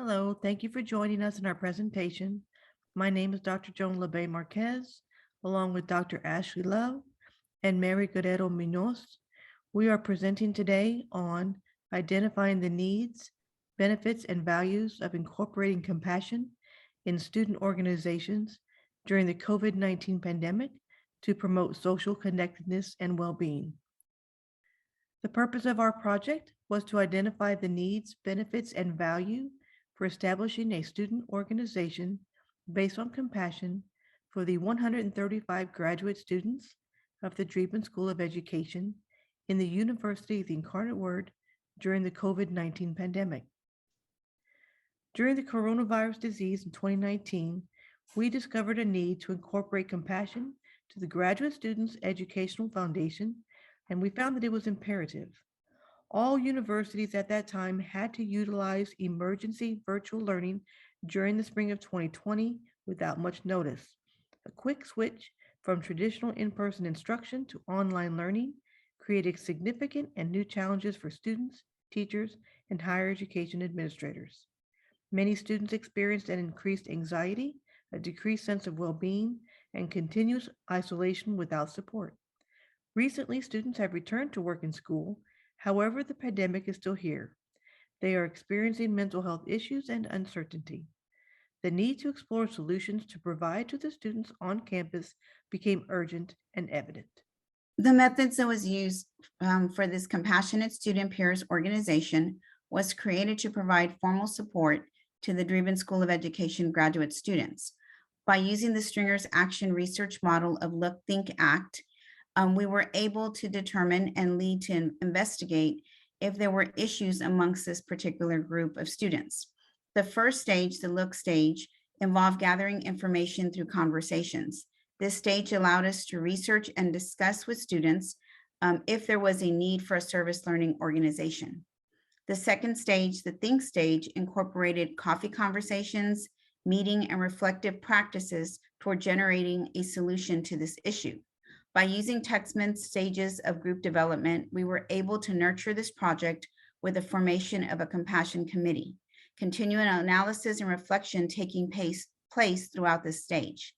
Hello, thank you for joining us in our presentation. My name is Dr. Joan Labay-Marquez, along with Dr. Ashley Love and Mary Guerrero-Muñoz. We are presenting today on identifying the needs, benefits, and values of incorporating compassion in student organizations during the COVID-19 pandemic to promote social connectedness and well-being. The purpose of our project was to identify the needs, benefits, and value for establishing a student organization based on compassion for the 135 graduate students of the Dreeben School of Education in the University of the Incarnate Word during the COVID-19 pandemic. During the coronavirus disease in 2019, we discovered a need to incorporate compassion to the Graduate Students Educational Foundation, and we found that it was imperative. All universities at that time had to utilize emergency virtual learning during the spring of 2020 without much notice. A quick switch from traditional in-person instruction to online learning created significant and new challenges for students, teachers, and higher education administrators. Many students experienced an increased anxiety, a decreased sense of well-being, and continuous isolation without support. Recently, students have returned to work and school. However, the pandemic is still here. They are experiencing mental health issues and uncertainty. The need to explore solutions to provide to the students on campus became urgent and evident. The methods that was used for this compassionate student peers organization was created to provide formal support to the Dreeben School of Education graduate students. By using the Stringer's action research model of Look, Think, Act, we were able to determine and lead to investigate if there were issues amongst this particular group of students. The first stage, the Look stage, involved gathering information through conversations. This stage allowed us to research and discuss with students if there was a need for a service learning organization. The second stage, the Think stage, incorporated coffee conversations, meeting, and reflective practices toward generating a solution to this issue. By using Texman's stages of group development, we were able to nurture this project with the formation of a compassion committee, continuing analysis and reflection taking place throughout this stage.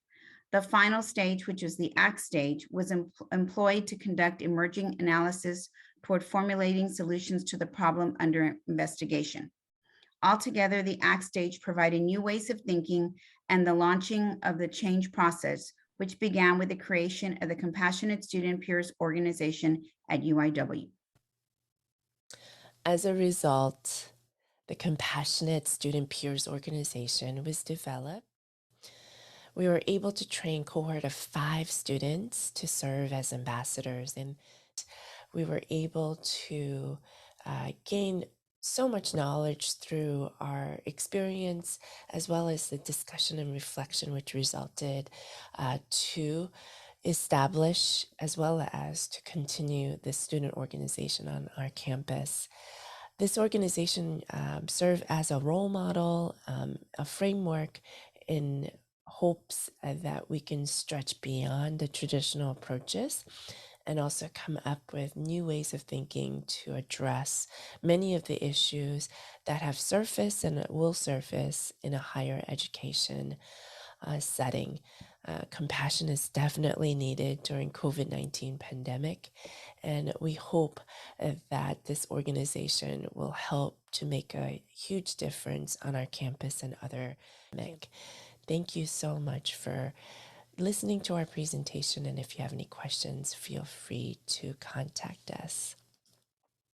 The final stage, which was the ACT stage, was employed to conduct emerging analysis toward formulating solutions to the problem under investigation. Altogether, the ACT stage provided new ways of thinking and the launching of the change process, which began with the creation of the Compassionate Student Peers organization at UIW. As a result, the Compassionate Student Peers organization was developed. We were able to train a cohort of 5 students to serve as ambassadors, and we were able to gain so much knowledge through our experience, as well as the discussion and reflection which resulted to establish as well as to continue the student organization on our campus. This organization served as a role model, a framework in hopes that we can stretch beyond the traditional approaches and also come up with new ways of thinking to address many of the issues that have surfaced and will surface in a higher education setting. Compassion is definitely needed during COVID-19 pandemic, and we hope that this organization will help to make a huge difference on our campus and other. Thank you so much for listening to our presentation, and if you have any questions, feel free to contact us.